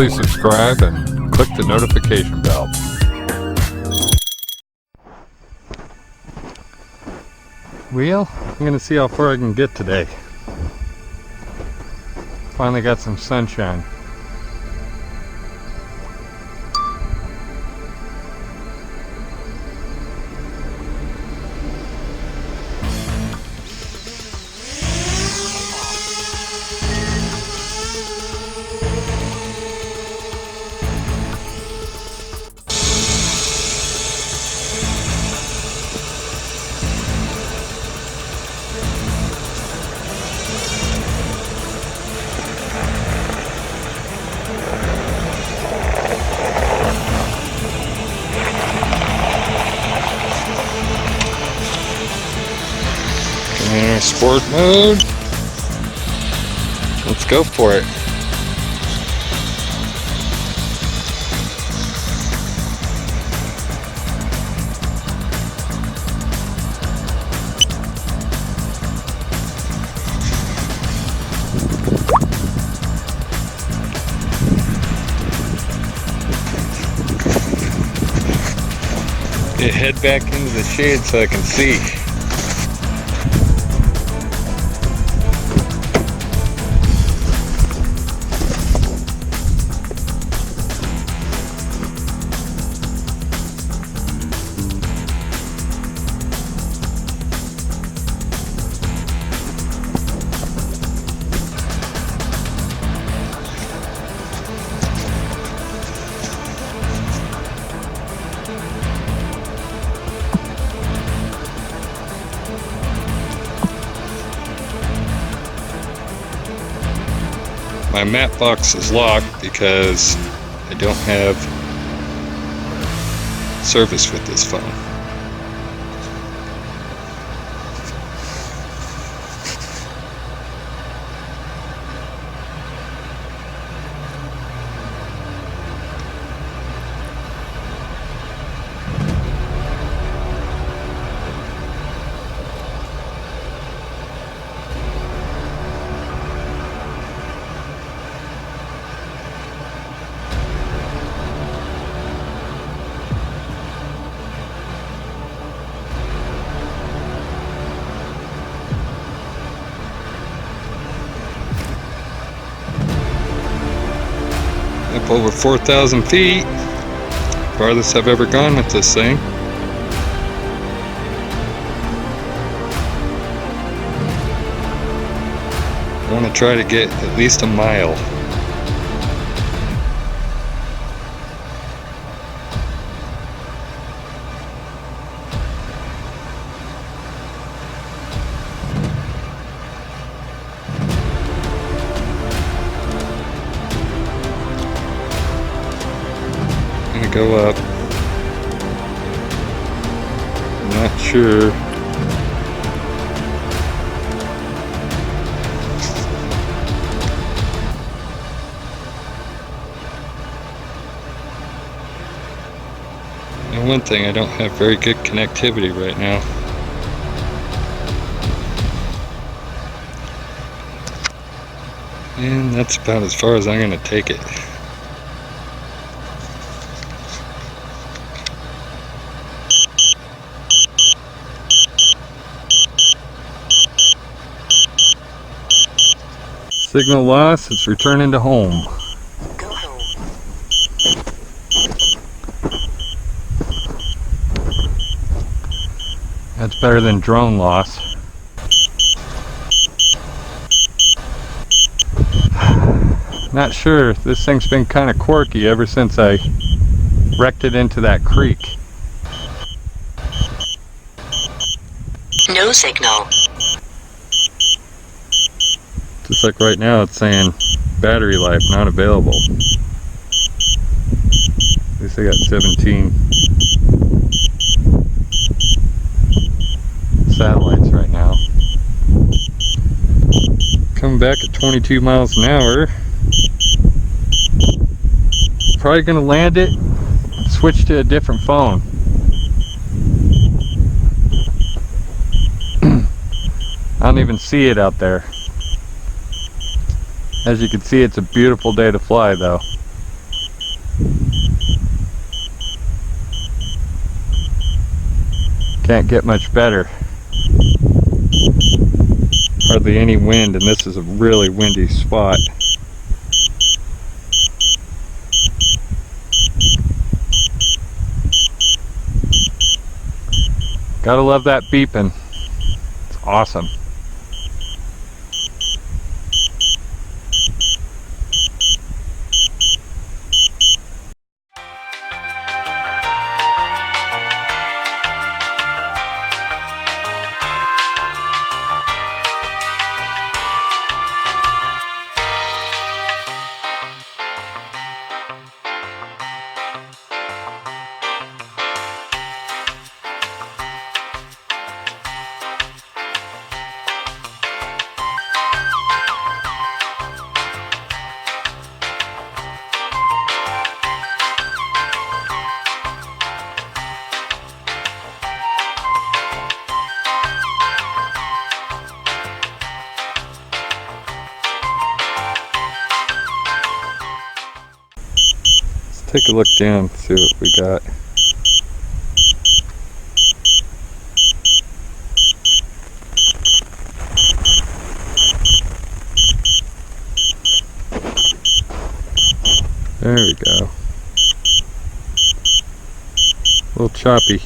please subscribe and click the notification bell. Well, I'm going to see how far I can get today. Finally got some sunshine. Sport mode. Let's go for it. Head back into the shade so I can see. My map box is locked because I don't have service with this phone. Up over 4,000 feet, farthest I've ever gone with this thing. I want to try to get at least a mile. Go up. Not sure. And one thing, I don't have very good connectivity right now. And that's about as far as I'm going to take it. Signal lost, it's returning to home. Go home. That's better than drone loss. Not sure, this thing's been kind of quirky ever since I wrecked it into that creek. No signal. Just like right now it's saying battery life not available. At least I got 17 satellites right now. Coming back at 22 miles an hour. Probably gonna land it, switch to a different phone. I don't even see it out there. As you can see, it's a beautiful day to fly though. Can't get much better. Hardly any wind, and this is a really windy spot. Gotta love that beeping. It's awesome. Take a look down, see what we got. There we go. A little choppy.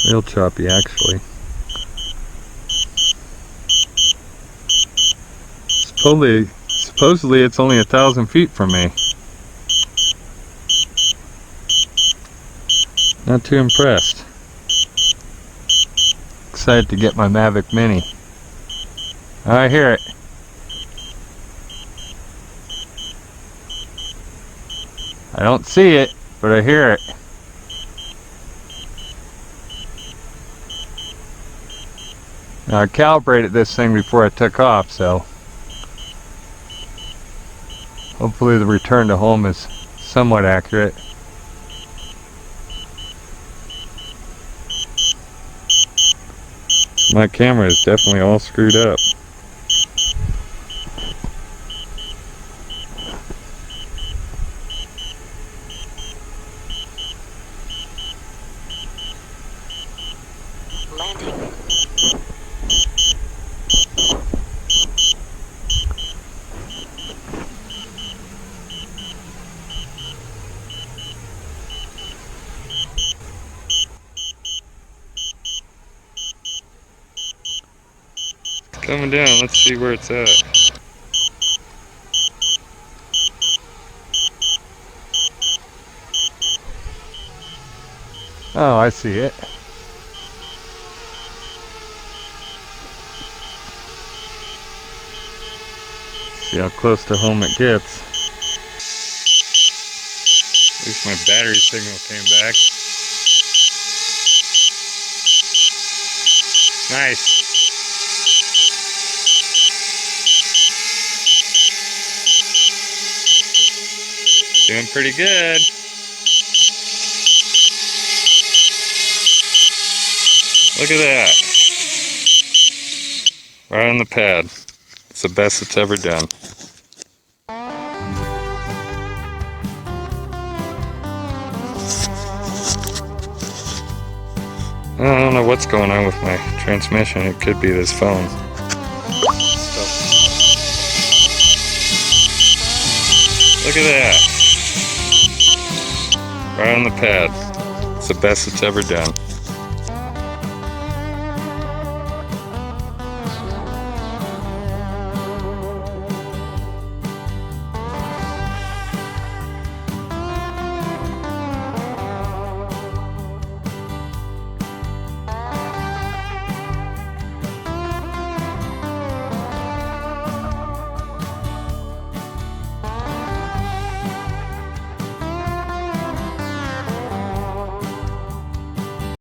Real choppy, actually. Supposedly it's only 1,000 feet from me. Not too impressed. Excited to get my Mavic Mini. I hear it. I don't see it, but I hear it. Now I calibrated this thing before I took off, so hopefully the return to home is somewhat accurate. My camera is definitely all screwed up. Landing. Coming down, let's see where it's at. Oh, I see it. See how close to home it gets. At least my battery signal came back. Nice. Doing pretty good. Look at that. Right on the pad. It's the best it's ever done. I don't know what's going on with my transmission. It could be this phone. Look at that. Right on the pad. It's the best it's ever done.